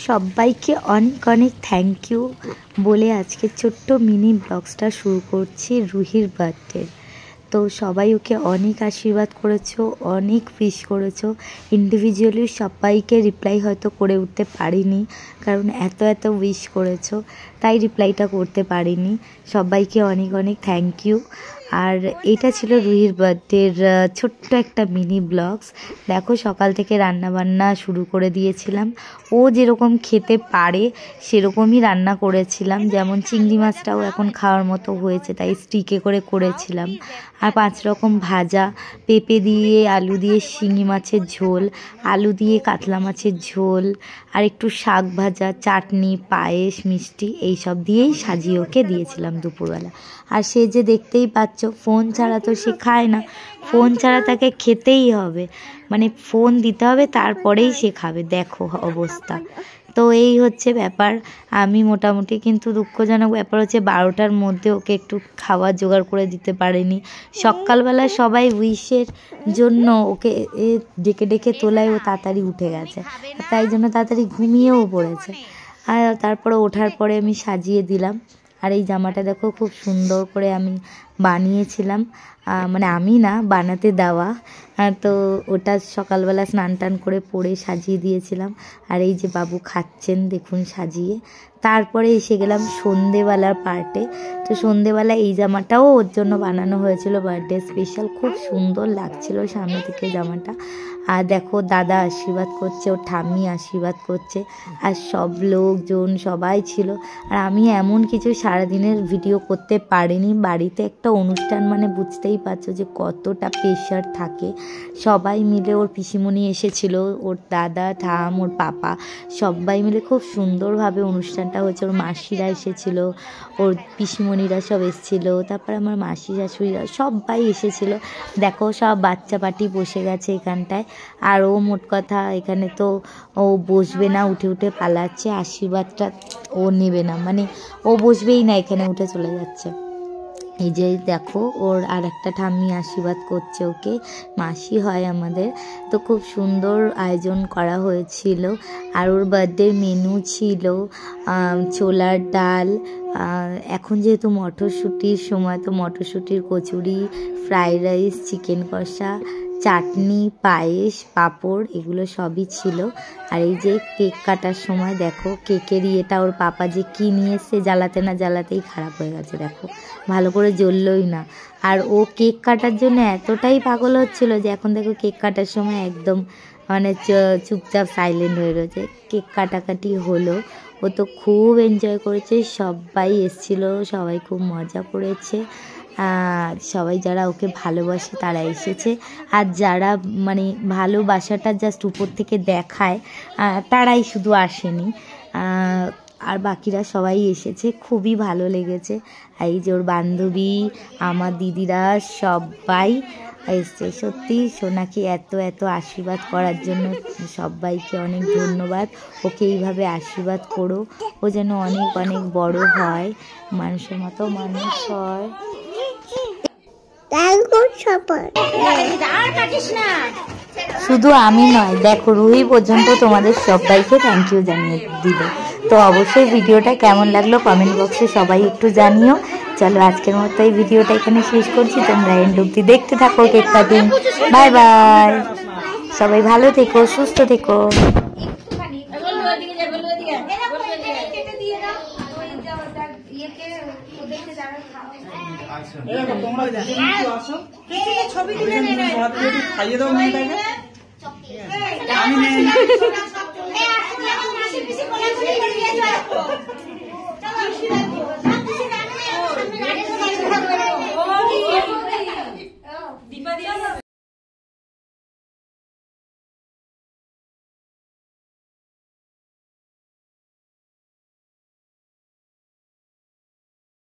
সবাইকে অনেক অনেক থ্যাংক ইউ বলে আজকে ছোট্ট মিনি ব্লগসটা শুরু করছি রুহির বার্থডে। তো সবাই ওকে অনেক আশীর্বাদ করেছো, অনেক উইশ করেছো। ইন্ডিভিজুয়ালি সবাইকে রিপ্লাই হয়তো করে উঠতে পারিনি, কারণ এত এত উইশ করেছো, তাই রিপ্লাইটা করতে পারিনি। সবাইকে অনেক অনেক থ্যাংক ইউ। আর এটা ছিল রুহির বার্থডের ছোট্ট একটা মিনি ব্লগস। দেখো সকাল থেকে রান্না বান্না শুরু করে দিয়েছিলাম। ও যেরকম খেতে পারে সেরকমই রান্না করেছিলাম, যেমন চিংড়ি মাছটাও এখন খাওয়ার মতো হয়েছে তাই স্টিকে করে করেছিলাম। আর 5 রকম ভাজা, পেঁপে দিয়ে আলু দিয়ে শিঙি মাছের ঝোল, আলু দিয়ে কাতলা মাছের ঝোল, আর একটু শাক ভাজা, চাটনি, পায়েস, মিষ্টি এইসব দিয়েই সাজিয়ে ওকে দিয়েছিলাম দুপুরবেলা। আর সে যে দেখতেই পাচ্ছ ফোন ছাড়া তো সে খায় না, ফোন ছাড়া তাকে খেতেই হবে, মানে ফোন দিতে হবে তারপরেই সে খাবে। দেখো অবস্থা। তো এই হচ্ছে ব্যাপার। আমি মোটামুটি, কিন্তু দুঃখজনক ব্যাপার হচ্ছে 12টার মধ্যে ওকে একটু খাবার জোগাড় করে দিতে পারিনি। সকালবেলা সবাই উইশের জন্য ওকে ডেকে ডেকে তোলায় ও তাড়াতাড়ি উঠে গেছে, তাই জন্য তাড়াতাড়ি ঘুমিয়েও পড়েছে। আর তারপরে ওঠার পরে আমি সাজিয়ে দিলাম। আর এই জামাটা দেখো খুব সুন্দর করে আমি বানিয়েছিলাম, মানে আমি না, বানাতে দেওয়া। তো ওটা সকালবেলা স্নান টান করে পরে সাজিয়ে দিয়েছিলাম। আর এই যে বাবু খাচ্ছেন দেখুন সাজিয়ে। তারপরে এসে গেলাম সন্ধেবেলার পার্টে। তো সন্ধেবেলা এই জামাটাও ওর জন্য বানানো হয়েছিল বার্থডে স্পেশাল, খুব সুন্দর লাগছিল সামনে থেকে জামাটা। আর দেখো দাদা আশীর্বাদ করছে, ওর ঠাম্মি আশীর্বাদ করছে, আর সব লোকজন সবাই ছিল। আর আমি এমন কিছু সারাদিনের ভিডিও করতে পারিনি। বাড়িতে একটা অনুষ্ঠান মানে বুঝতেই পারছো যে কতটা প্রেশার থাকে। সবাই মিলে, ওর পিসিমণি এসেছিল, ওর দাদা, ঠাম, ওর পাপা, সবাই মিলে খুব সুন্দরভাবে অনুষ্ঠানটা হয়েছে। ওর মাসিরা এসেছিল, ওর পিসিমণিরা সব এসেছিলো, তারপর আমার মাসি শাশুড়িরা সবাই এসেছিল। দেখো সব বাচ্চা পাটি বসে গেছে এখানটায়। আর ও মোট কথা এখানে তো ও বসবে না, উঠে উঠে পালাচ্ছে, আশীর্বাদটা ও নেবে না, মানে ও বসবেই না, এখানে উঠে চলে যাচ্ছে। এই যে দেখো ওর আর একটা ঠাম্মি আশীর্বাদ করছে ওকে, মাসি হয় আমাদের। তো খুব সুন্দর আয়োজন করা হয়েছিল। আর ওর বার্থডে মেনু ছিল ছোলার ডাল, এখন যেহেতু মটরশুঁটির সময় তো মটরশুঁটির কচুরি, ফ্রাইড রাইস, চিকেন কষা, চাটনি, পায়েস, পাঁপড়, এগুলো সবই ছিল। আর এই যে কেক কাটার সময় দেখো কেকের ইয়েটা ওর পাপা যে কী নিয়ে এসছে, জ্বালাতে না জ্বালাতেই খারাপ হয়ে গেছে, দেখো ভালো করে জ্বললই না। আর ও কেক কাটার জন্য এতটাই পাগল হচ্ছিল যে এখন দেখো কেক কাটার সময় একদম মানে চুপচাপ সাইলেন্ট হয়ে রয়েছে। কেক কাটাকাটি হলো, ও তো খুব এনজয় করেছে, সবাই এসেছিলো, সবাই খুব মজা করেছে। সবাই যারা ওকে ভালোবাসে তারা এসেছে, আর যারা মানে ভালোবাসাটা জাস্ট উপর থেকে দেখায় তারাই শুধু আসেনি, আর বাকিরা সবাই এসেছে, খুবই ভালো লেগেছে। এই যে ওর বান্ধবী, আমার দিদিরা সবাই এসছে। সত্যি সোনাকে এত এত আশীর্বাদ করার জন্য সবাইকে অনেক ধন্যবাদ। ওকে এইভাবে আশীর্বাদ করো, ও যেন অনেক অনেক বড় হয়, মানুষের মতো মানুষ হয়। শুধু আমি নয়, দেখো রুহি পর্যন্ত তোমাদের সবাইকে থ্যাংক ইউ জানিয়ে দিল। তো অবশ্যই ভিডিওটা কেমন লাগলো কমেন্ট বক্সে সবাই একটু জানিও। চলো আজকের মতো এই ভিডিওটা এখানে শেষ করছি, তোমরা এন্ড অবধি দেখতে থাকো কেক কাটিং। বাই বাই, সবাই ভালো থেকো, সুস্থ থেকো। ছবি তুলে খাইয়ে দাও মেয়েটাকে। আমি